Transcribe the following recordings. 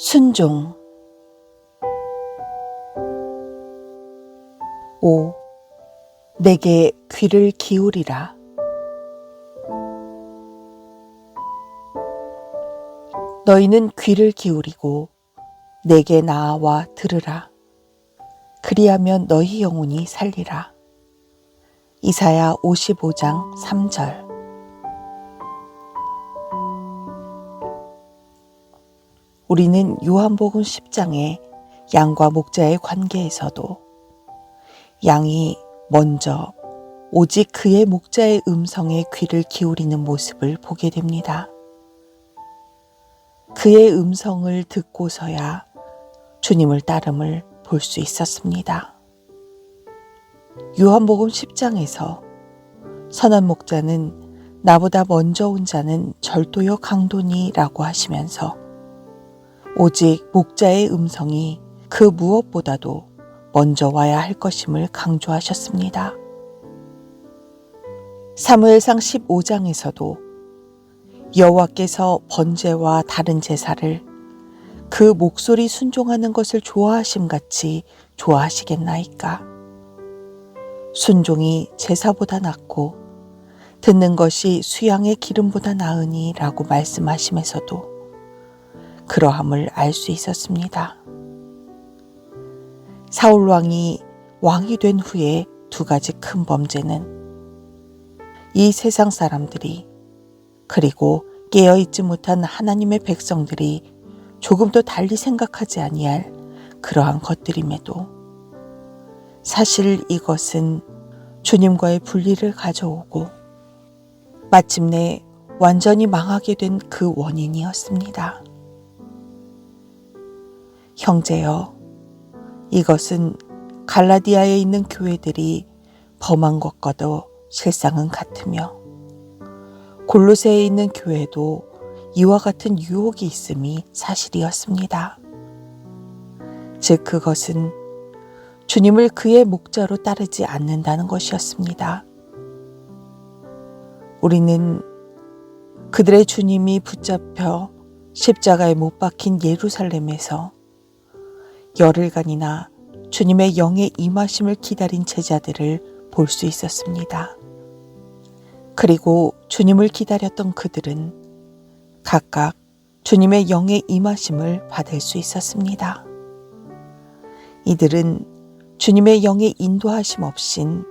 순종. 5. 내게 귀를 기울이라. 너희는 귀를 기울이고 내게 나아와 들으라. 그리하면 너희 영혼이 살리라. 이사야 55장 3절. 우리는 요한복음 10장의 양과 목자의 관계에서도 양이 먼저 오직 그의 목자의 음성에 귀를 기울이는 모습을 보게 됩니다. 그의 음성을 듣고서야 주님을 따름을 볼 수 있었습니다. 요한복음 10장에서 선한 목자는 나보다 먼저 온 자는 절도요 강도니라고 하시면서 오직 목자의 음성이 그 무엇보다도 먼저 와야 할 것임을 강조하셨습니다. 사무엘상 15장에서도 여호와께서 번제와 다른 제사를 그 목소리 순종하는 것을 좋아하심같이 좋아하시겠나이까. 순종이 제사보다 낫고 듣는 것이 수양의 기름보다 나으니 라고 말씀하시면서도 그러함을 알 수 있었습니다. 사울 왕이 된 후에 두 가지 큰 범죄는 이 세상 사람들이 그리고 깨어있지 못한 하나님의 백성들이 조금도 달리 생각하지 아니할 그러한 것들임에도 사실 이것은 주님과의 분리를 가져오고 마침내 완전히 망하게 된 그 원인이었습니다. 형제여, 이것은 갈라디아에 있는 교회들이 범한 것과도 실상은 같으며 골로새에 있는 교회도 이와 같은 유혹이 있음이 사실이었습니다. 즉 그것은 주님을 그의 목자로 따르지 않는다는 것이었습니다. 우리는 그들의 주님이 붙잡혀 십자가에 못 박힌 예루살렘에서 열흘간이나 주님의 영의 임하심을 기다린 제자들을 볼 수 있었습니다. 그리고 주님을 기다렸던 그들은 각각 주님의 영의 임하심을 받을 수 있었습니다. 이들은 주님의 영의 인도하심 없인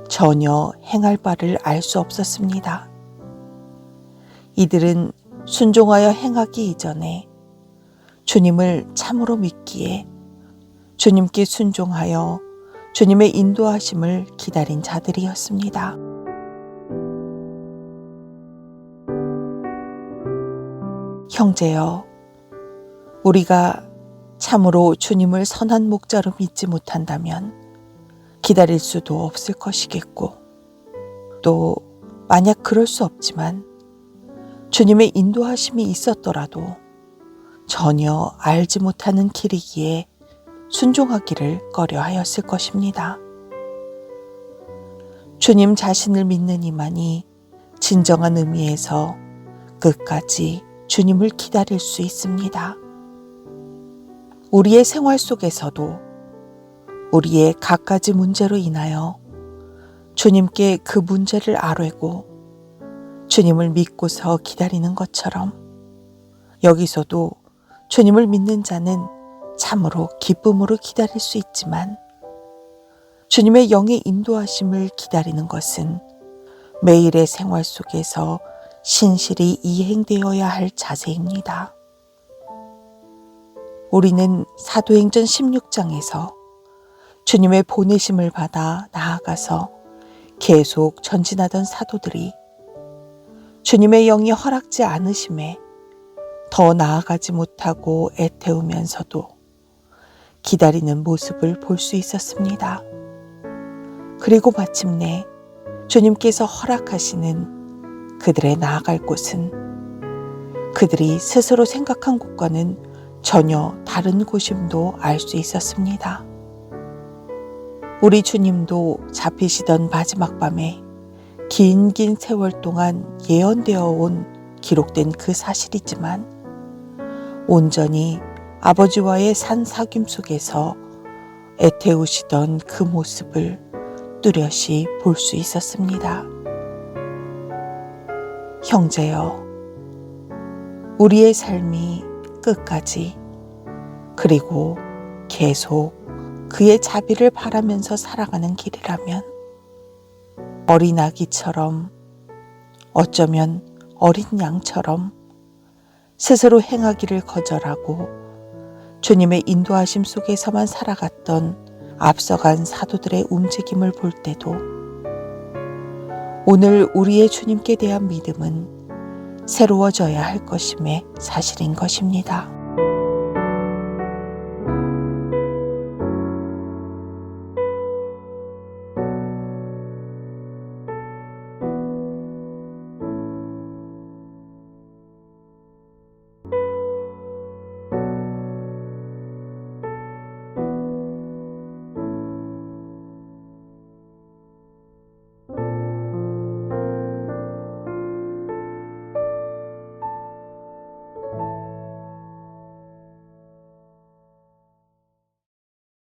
전혀 행할 바를 알 수 없었습니다. 이들은 순종하여 행하기 이전에 주님을 참으로 믿기에 주님께 순종하여 주님의 인도하심을 기다린 자들이었습니다. 형제여, 우리가 참으로 주님을 선한 목자로 믿지 못한다면 기다릴 수도 없을 것이겠고, 또 만약 그럴 수 없지만 주님의 인도하심이 있었더라도 전혀 알지 못하는 길이기에 순종하기를 꺼려하였을 것입니다. 주님 자신을 믿는 이만이 진정한 의미에서 끝까지 주님을 기다릴 수 있습니다. 우리의 생활 속에서도 우리의 갖가지 문제로 인하여 주님께 그 문제를 아뢰고 주님을 믿고서 기다리는 것처럼 여기서도 주님을 믿는 자는 참으로 기쁨으로 기다릴 수 있지만 주님의 영의 인도하심을 기다리는 것은 매일의 생활 속에서 신실히 이행되어야 할 자세입니다. 우리는 사도행전 16장에서 주님의 보내심을 받아 나아가서 계속 전진하던 사도들이 주님의 영이 허락지 않으심에 더 나아가지 못하고 애태우면서도 기다리는 모습을 볼 수 있었습니다. 그리고 마침내 주님께서 허락하시는 그들의 나아갈 곳은 그들이 스스로 생각한 곳과는 전혀 다른 곳임도 알 수 있었습니다. 우리 주님도 잡히시던 마지막 밤에 긴 세월 동안 예언되어 온 기록된 그 사실이지만 온전히 아버지와의 산사귐 속에서 애태우시던 그 모습을 뚜렷이 볼 수 있었습니다. 형제여, 우리의 삶이 끝까지 그리고 계속 그의 자비를 바라면서 살아가는 길이라면 어린 아기처럼, 어쩌면 어린 양처럼 스스로 행하기를 거절하고 주님의 인도하심 속에서만 살아갔던 앞서간 사도들의 움직임을 볼 때도 오늘 우리의 주님께 대한 믿음은 새로워져야 할 것임의 사실인 것입니다.